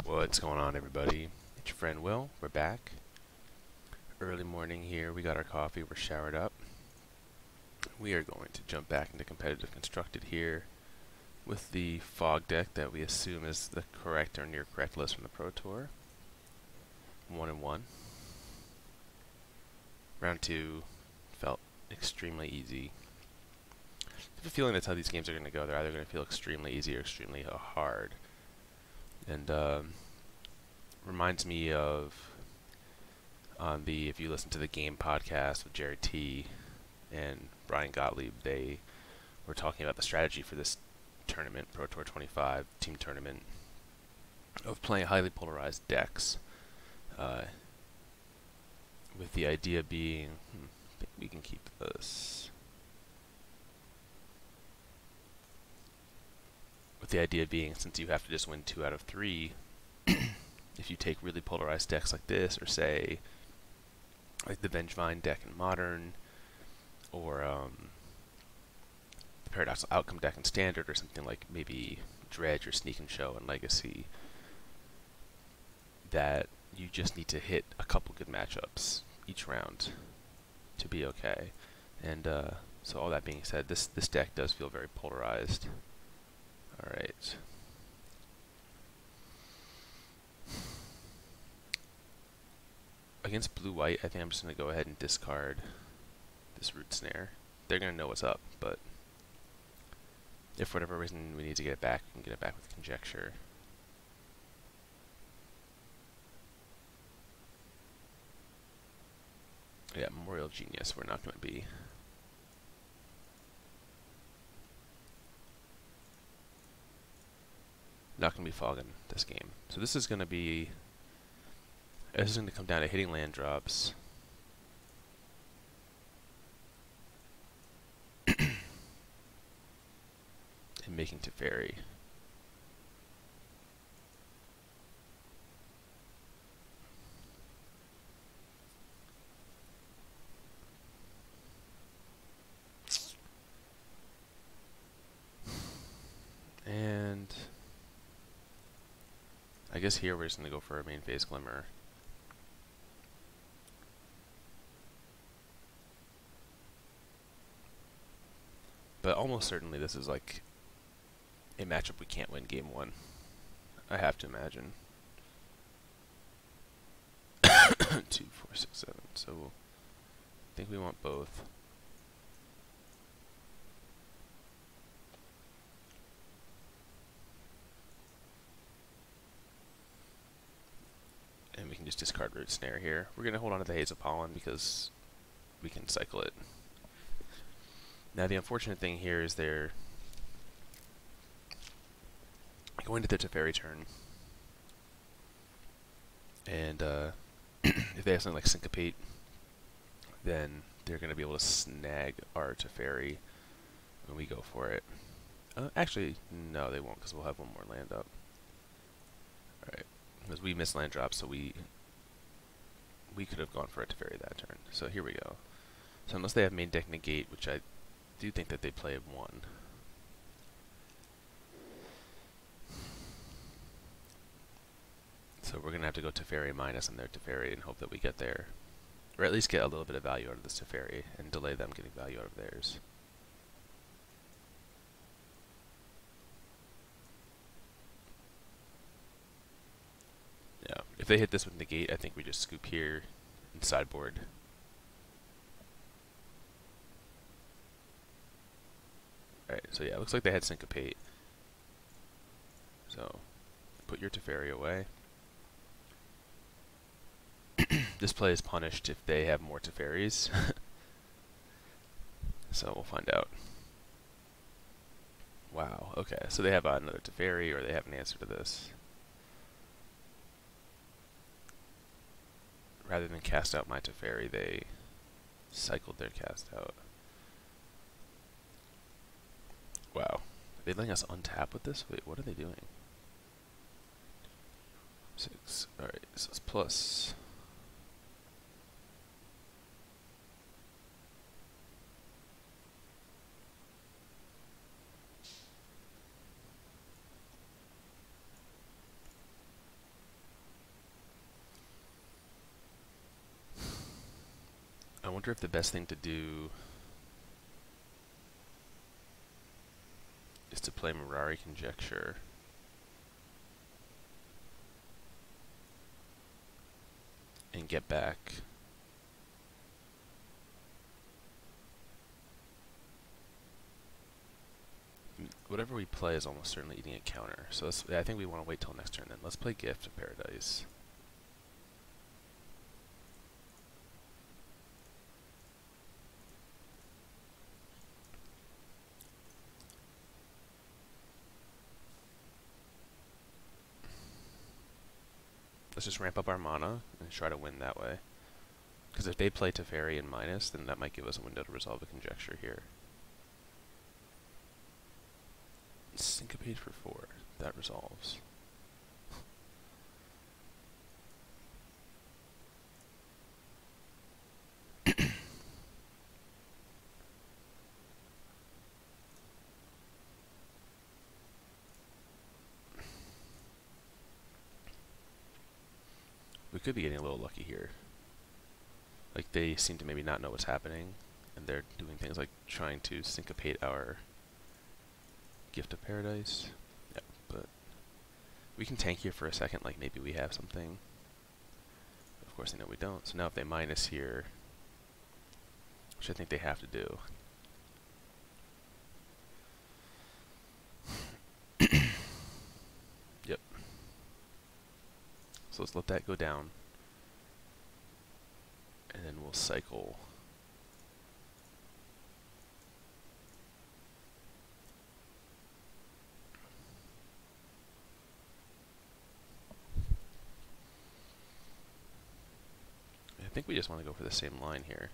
What's going on, everybody? It's your friend Will. We're back. Early morning here. We got our coffee. We're showered up. We are going to jump back into competitive constructed here with the fog deck that we assume is the correct or near correct list from the Pro Tour. 1-1. Round 2 felt extremely easy. I have a feeling that's how these games are going to go. They're either going to feel extremely easy or extremely hard. And reminds me of if you listen to the game podcast with Jerry T and Brian Gottlieb, they were talking about the strategy for this tournament, Pro Tour 25 team tournament, of playing highly polarized decks, with the idea being, I think we can keep this. With the idea being, since you have to just win 2 out of 3, if you take really polarized decks like this, or say, like the Vengevine deck in Modern, or the Paradoxical Outcome deck in Standard, or something like maybe Dredge or Sneak and Show in Legacy, that you just need to hit a couple good matchups each round to be okay. And so all that being said, this deck does feel very polarized. Alright. Against blue-white, I think I'm just going to go ahead and discard this Root Snare. They're going to know what's up, but if for whatever reason we need to get it back, we can get it back with Conjecture. Yeah, Memorial Genius, we're not going to be. Not going to be fogging this game. So this is going to be, this is going to come down to hitting land drops. And making Teferi. And I guess here we're just going to go for a main phase Glimmer. But almost certainly this is like a matchup we can't win game 1. I have to imagine. 2, 4, 6, 7. So I think we want both. And we can just discard Root Snare here. We're going to hold on to the Haze of Pollen because we can cycle it. Now the unfortunate thing here is they're going to their Teferi turn. And if they have something like Syncopate, then they're going to be able to snag our Teferi when we go for it. Actually, no, they won't, because we'll have one more land up. Alright. Because we missed land drops, so we could have gone for a Teferi that turn. So here we go. So unless they have main deck Negate, which I do think that they play 1. So we're going to have to go Teferi minus on their Teferi and hope that we get there. Or at least get a little bit of value out of this Teferi and delay them getting value out of theirs. Yeah, if they hit this with Negate, I think we just scoop here and sideboard. Alright, so yeah, it looks like they had Syncopate. So, put your Teferi away. This play is punished if they have more Teferis. So we'll find out. Wow, okay, so they have another Teferi, or they have an answer to this. Rather than cast out my Teferi, they cycled their cast out. Wow. Are they letting us untap with this? Wait, what are they doing? 6. Alright, this is plus. wonder if the best thing to do is to play Mirari Conjecture. And get back. Whatever we play is almost certainly eating a counter. So I think we want to wait till next turn then. Let's play Gift of Paradise. Let's just ramp up our mana and try to win that way. Because if they play Teferi and minus, then that might give us a window to resolve a Conjecture here. Syncopate for 4. That resolves. We could be getting a little lucky here. Like, they seem to maybe not know what's happening, and they're doing things like trying to syncopate our Gift of Paradise. Yeah, but we can tank here for a second, like maybe we have something. Of course they know we don't. So now if they minus here, which I think they have to do. Yep. So let's let that go down. And then we'll cycle. I think we just want to go for the same line here.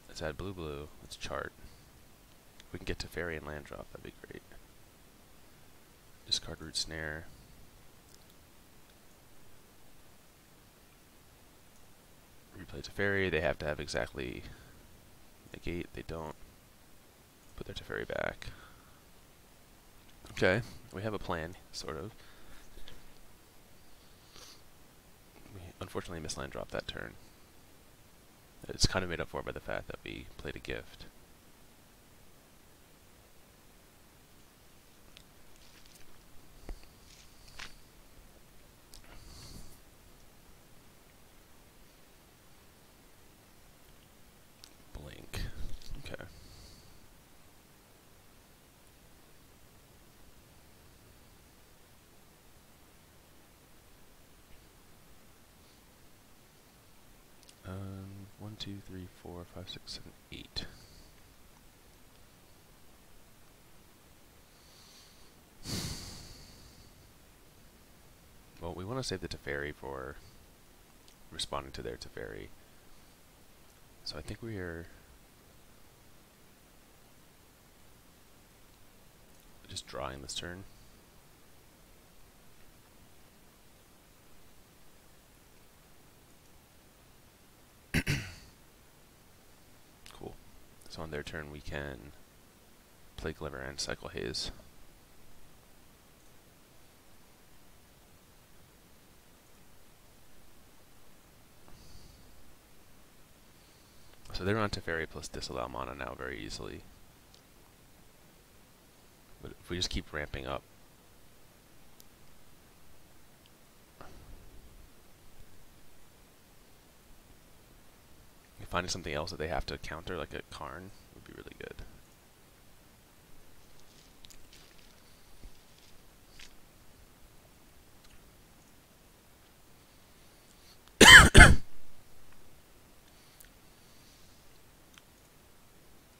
Let's add blue. Let's chart. If we can get Teferi and land drop, that'd be great. Discard Root Snare. Replay Teferi. They have to have exactly Negate. They don't. Put their Teferi back. Okay, we have a plan, sort of. We unfortunately missed land drop that turn. It's kind of made up for by the fact that we played a gift. Blink. Okay. One, two, three, four, five, six, seven, 8. Well, we want to save the Teferi for responding to their Teferi. So I think we are just drawing this turn. Cool. So on their turn we can play Glimmer and cycle Haze. So they're on Teferi plus disallow mana now very easily. But if we just keep ramping up, finding something else that they have to counter, like a Karn, would be really good.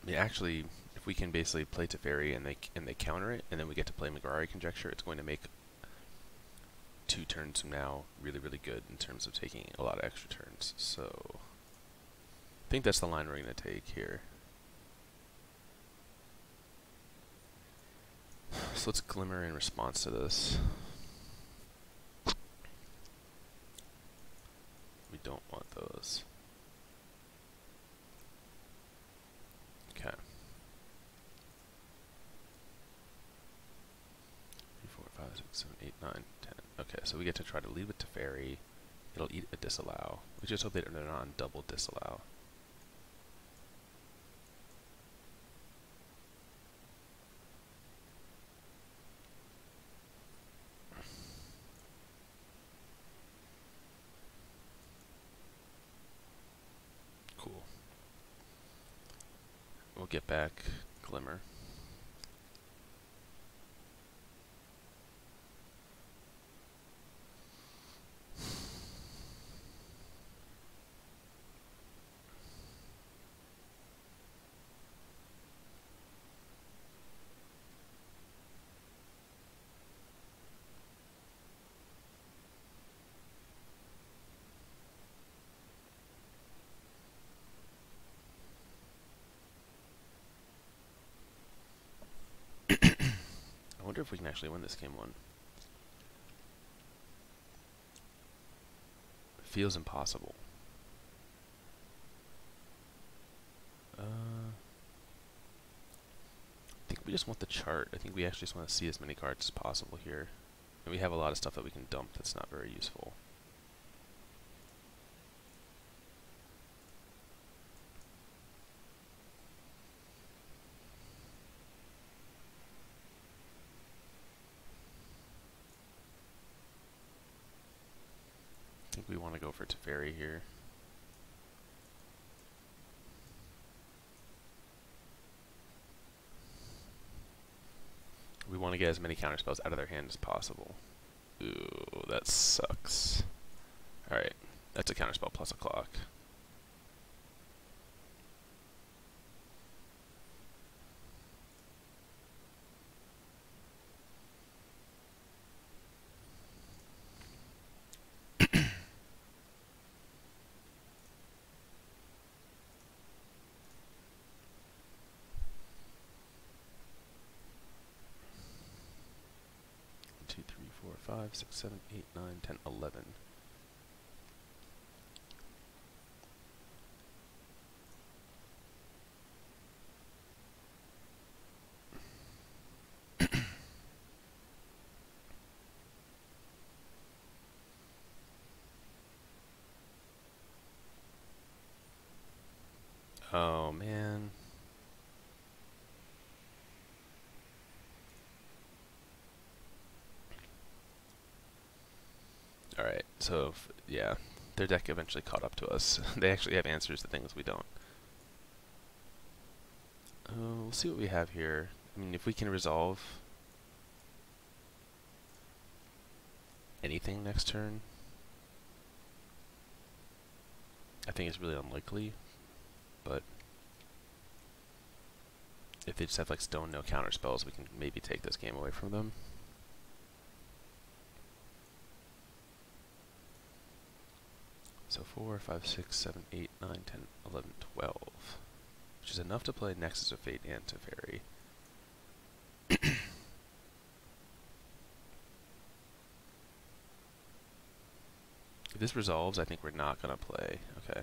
I mean, actually, if we can basically play Teferi and they counter it, and then we get to play Mirari Conjecture, it's going to make 2 turns from now really, really good in terms of taking a lot of extra turns. So I think that's the line we're going to take here. So let's Glimmer in response to this. We don't want those. Okay. 3, 4, 5, 6, 7, 8, 9, 10. Okay, so we get to try to lead with Teferi It'll eat a disallow. We just hope they're not on double disallow. Cool. We'll get back Glimmer. I wonder if we can actually win this game one. It feels impossible. I think we just want the chart. I think we actually just want to see as many cards as possible here. And we have a lot of stuff that we can dump that's not very useful. I think we want to go for Teferi here. We want to get as many counterspells out of their hand as possible. Ooh, that sucks. Alright, that's a counterspell plus a clock. Two, three, four, 5, 6, 7, 8, 9, 10, 11. Oh man. Alright, so yeah, their deck eventually caught up to us. They actually have answers to things we don't. We'll see what we have here. I mean, if we can resolve anything next turn, I think it's really unlikely, but if they just have like stone no counter spells, we can maybe take this game away from them. So 4, 5, 6, 7, 8, 9, 10, 11, 12. Which is enough to play Nexus of Fate and Teferi. If this resolves, I think we're not going to play. Okay.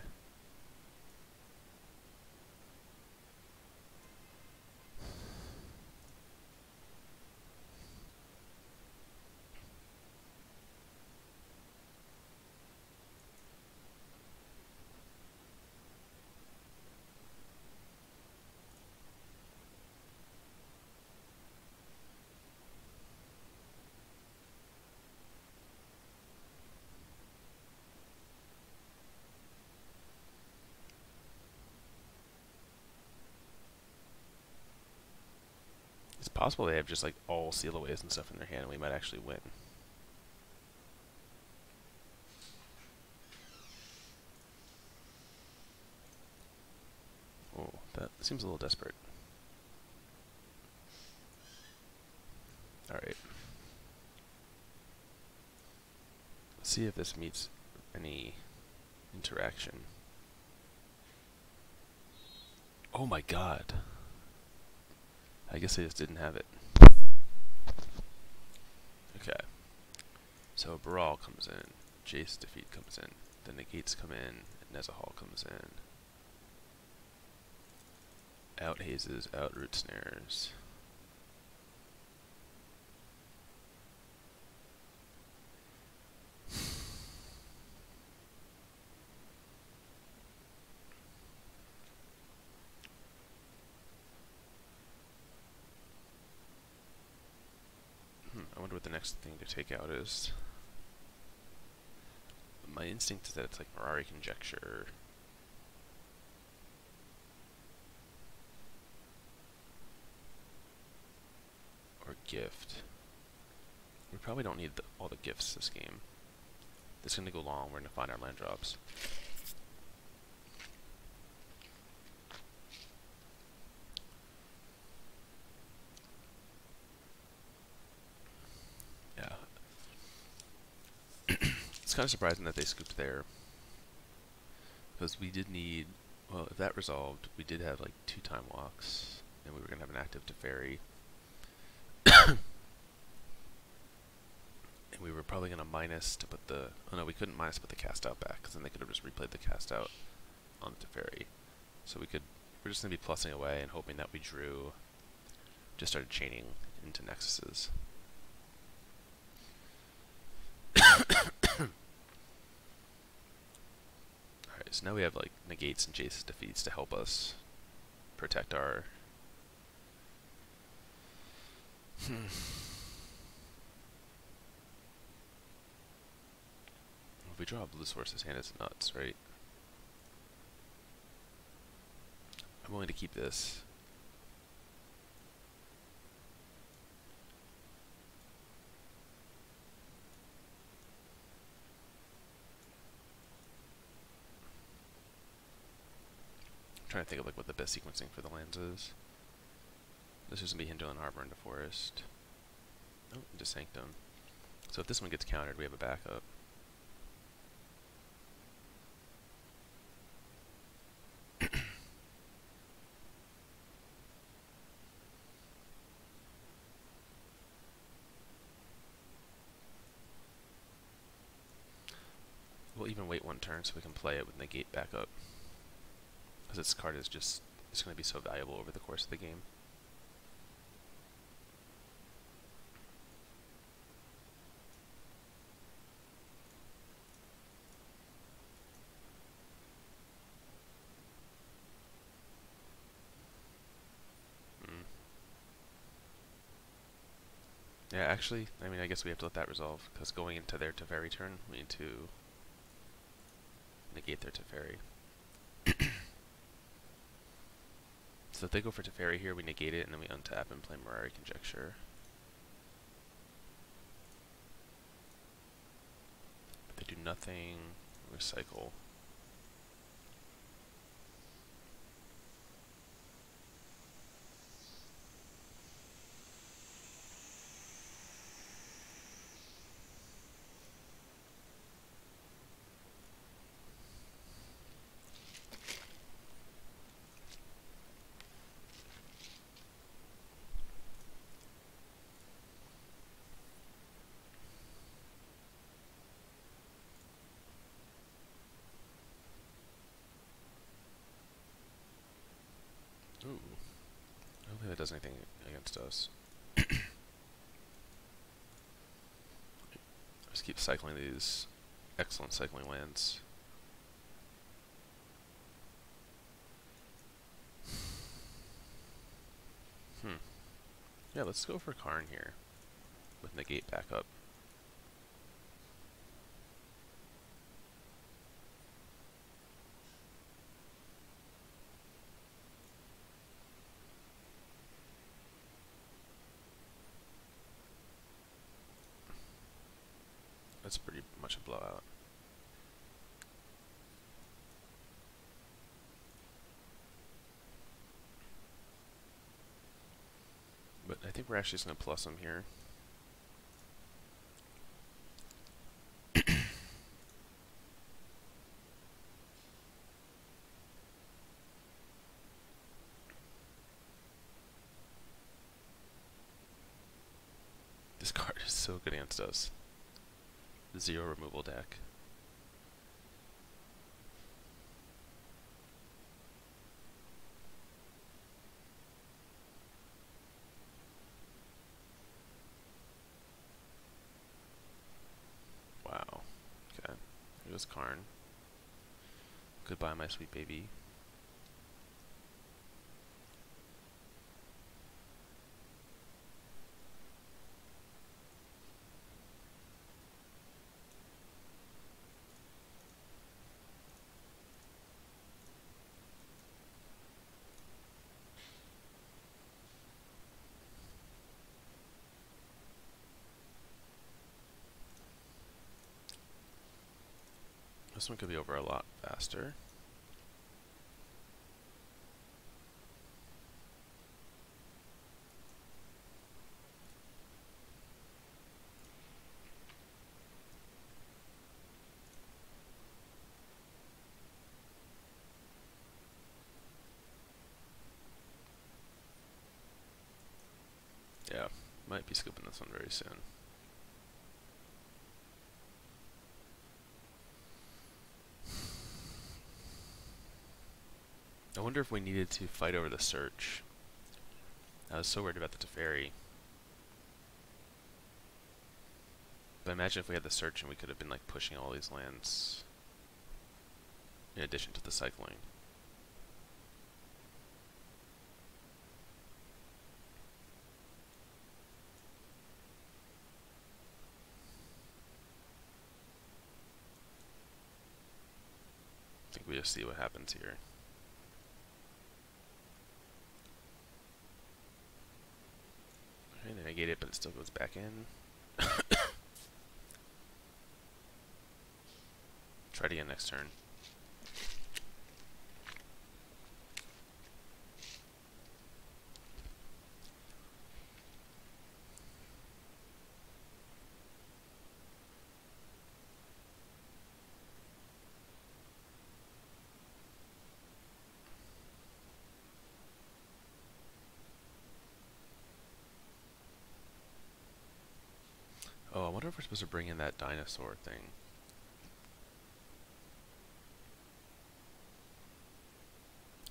It's possible they have just like all seal-aways and stuff in their hand and we might actually win. Oh, that seems a little desperate. Alright. Let's see if this meets any interaction. Oh my god. I guess they just didn't have it. Okay. So Baral comes in, Jace defeat comes in, the Negates come in, and Nezahal comes in. Out Hazes, out Root Snares. I wonder what the next thing to take out is. My instinct is that it's like Mirari Conjecture. Or Gift. We probably don't need all the gifts this game. This is going to go long. We're going to find our land drops. Yeah. It's kind of surprising that they scooped there. Because we did need... Well, if that resolved, we did have like 2 time walks. And we were going to have an active Teferi. And we were probably going to minus to put the... Oh no, we couldn't minus to put the cast out back, because then they could have just replayed the cast out on the Teferi. So we're just going to be plussing away and hoping that we drew... Just started chaining into Nexuses. Alright, so now we have like Negates and Jace's defeats to help us protect our... If we draw a blue source, this hand is nuts, right? I'm willing to keep this. I'm trying to think of like what the best sequencing for the lands is. This is going to be Hinterland Harbor into Forest. Oh, into Sanctum. So if this one gets countered, we have a backup. We'll even wait 1 turn so we can play it with Negate backup. Because this card is just, it's going to be so valuable over the course of the game. Yeah, actually, I mean, I guess we have to let that resolve, because going into their Teferi turn, we need to negate their Teferi. So if they go for Teferi here, we negate it, and then we untap and play Mirari Conjecture. But they do nothing, recycle. Ooh. I don't think that does anything against us. Just keep cycling these excellent cycling lands. Yeah, let's go for Karn here with Negate backup. That's pretty much a blowout. But I think we're actually just going to plus them here. This card is so good against us. 0 removal deck. Wow. Okay. Here goes Karn. Goodbye, my sweet baby. This one could be over a lot faster. Yeah, might be skipping this one very soon. I wonder if we needed to fight over the search. I was so worried about the Teferi. But imagine if we had the search and we could have been like pushing all these lands in addition to the cycling. I think we just see what happens here. Okay, they negate it, but it still goes back in. Try it again next turn. Oh, I wonder if we're supposed to bring in that dinosaur thing.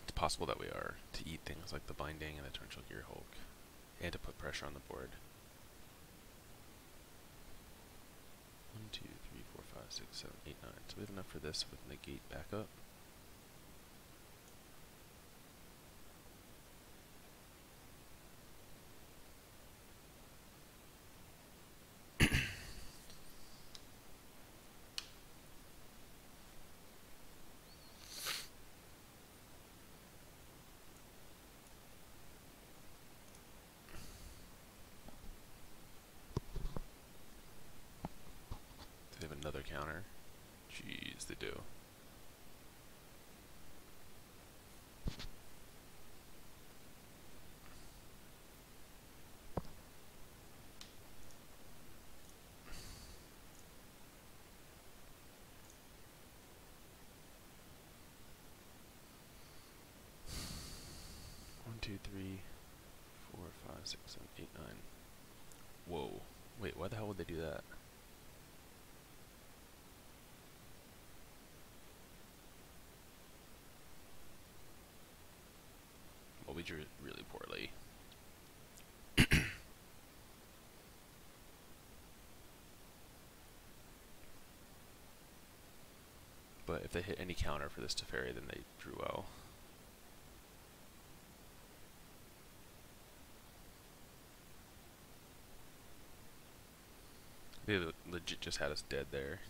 It's possible that we are, to eat things like the Binding and the Torrential Gear Hulk, and to put pressure on the board. 1, 2, 3, 4, 5, 6, 7, 8, 9. So we have enough for this with Negate backup. They have another counter. Jeez, they do. One, two, three, 4, 5, 6, 7, 8, 9. Whoa. Wait, why the hell would they do that? Well, we drew it really poorly. But if they hit any counter for this Teferi, then they drew well. They legit just had us dead there.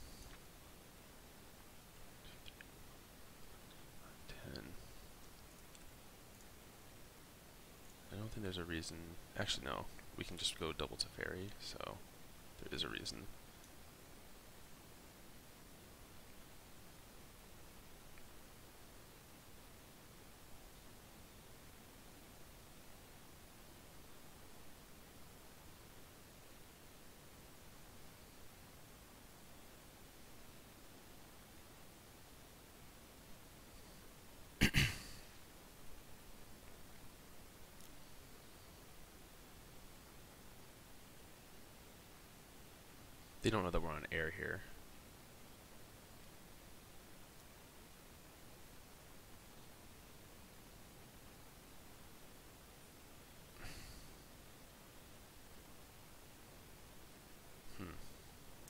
10. I don't think there's a reason. Actually, no. We can just go double Teferi, so there is a reason. They don't know that we're on air here.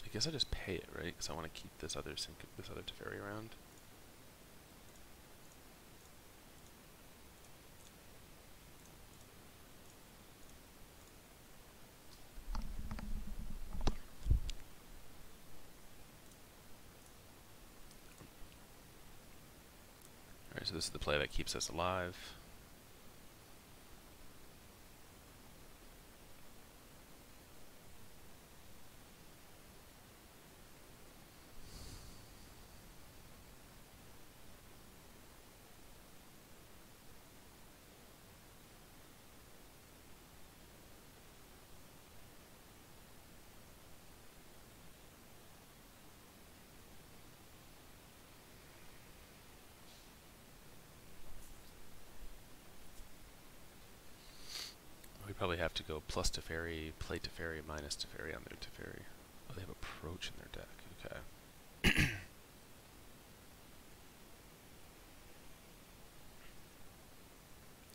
I guess I just pay it, right? Because I want to keep this other Teferi around. Alright, so this is the play that keeps us alive. to go plus Teferi, play Teferi, minus Teferi on their Teferi. Oh, they have Approach in their deck. Okay.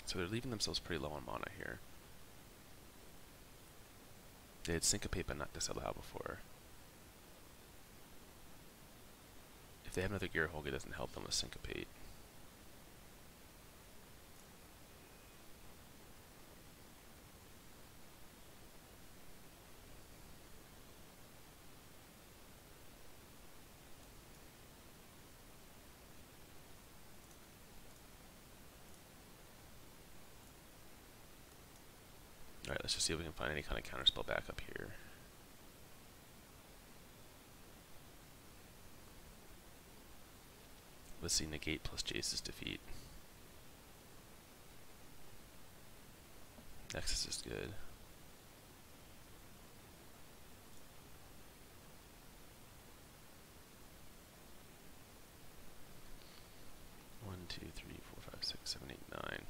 So they're leaving themselves pretty low on mana here. They had Syncopate but not Disallow before. If they have another Gearhulk, it doesn't help them with Syncopate. Alright, let's just see if we can find any kind of counterspell backup here. Let's see, Negate plus Jace's defeat. Nexus is good. One, two, three, four, five, six, seven, eight, nine.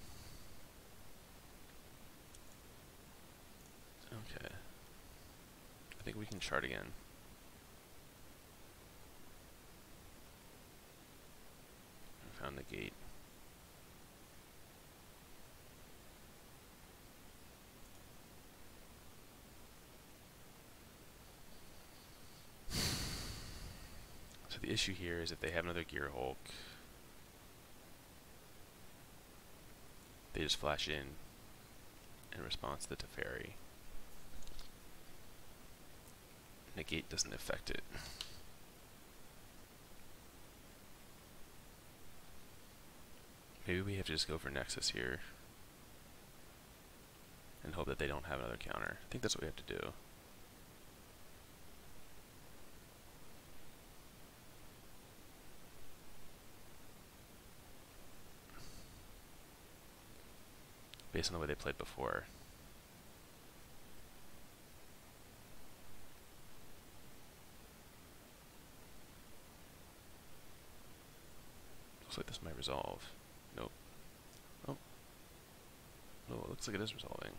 Okay. I think we can chart again. I found the gate. So the issue here is if they have another Gearhulk, they just flash in response to the Teferi. Negate doesn't affect it. Maybe we have to just go for Nexus here and hope that they don't have another counter. I think that's what we have to do. Based on the way they played before. Looks like this might resolve. Nope. Oh. No, it looks like it is resolving.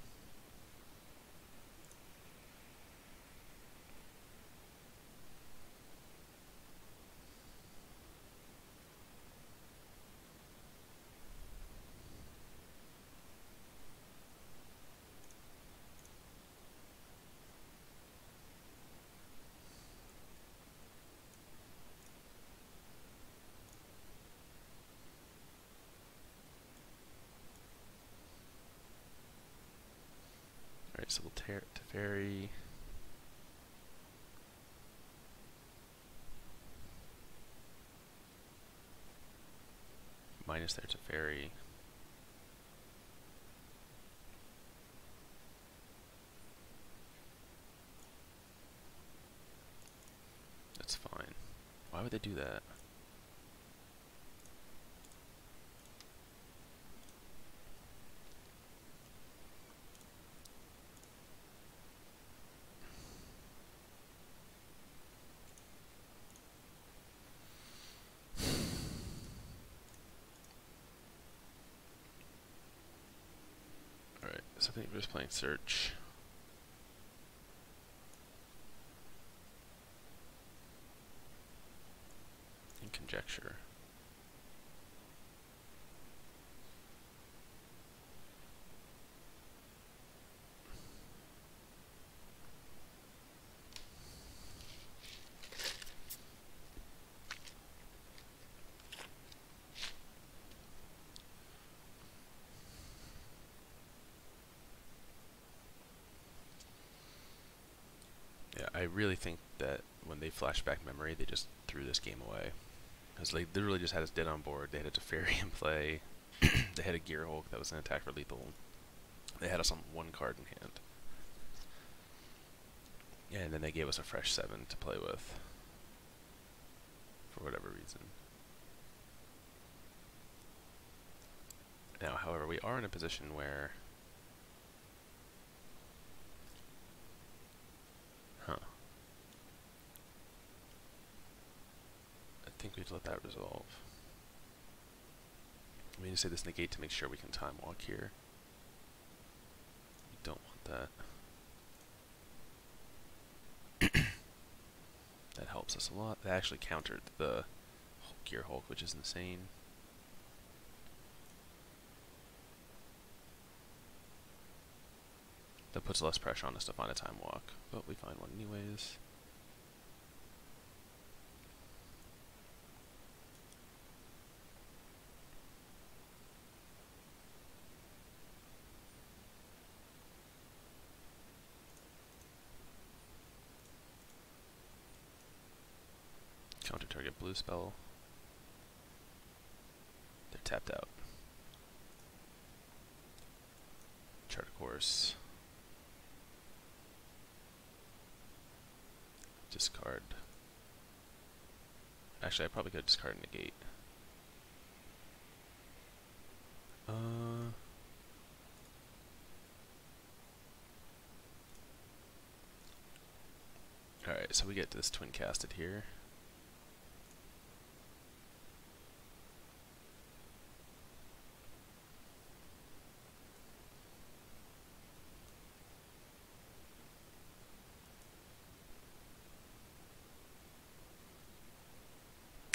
Alright, so we'll tear Teferi. Minus their Teferi. That's fine. Why would they do that? So I think we're just playing Search. And Conjecture. I really think that when they flashed back memory, they just threw this game away. Because they literally just had us dead on board. They had a Teferi in play. They had a Gearhulk that was an attack for lethal. They had us on one card in hand. Yeah, and then they gave us a fresh 7 to play with. For whatever reason. Now, however, we are in a position where... I think we have to let that resolve. We need to say this Negate to make sure we can time walk here. We don't want that. That helps us a lot. That actually countered the Gear Hulk, which is insane. That puts less pressure on us to find a time walk, but we find one anyways. Counter target blue spell. They're tapped out. Chart a course. Discard. Actually, I probably could discard Negate. Alright, so we get this twin casted here.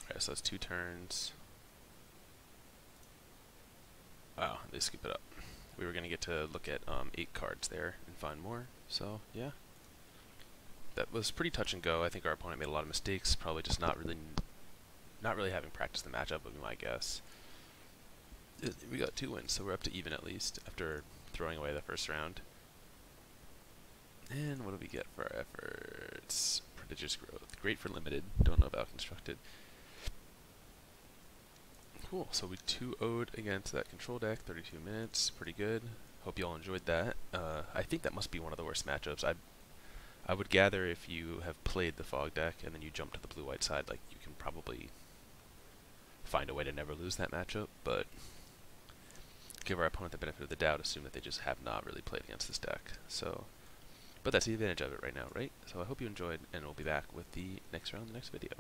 Alright, so that's 2 turns. Wow, they skip it up. We were going to get to look at 8 cards there and find more, so yeah. That was pretty touch and go. I think our opponent made a lot of mistakes, probably just not really having practiced the matchup would be my guess. We got 2 wins, so we're up to even at least after throwing away the first round. And what do we get for our efforts? Prodigious growth. Great for limited. Don't know about constructed. Cool, so we 2-0'd against that control deck, 32 minutes, pretty good. Hope you all enjoyed that. I think that must be one of the worst matchups. I would gather if you have played the fog deck and then you jump to the blue-white side, like you can probably find a way to never lose that matchup, but give our opponent the benefit of the doubt, assume that they just have not really played against this deck. So, but that's the advantage of it right now, right? So I hope you enjoyed, and we'll be back with the next round in the next video.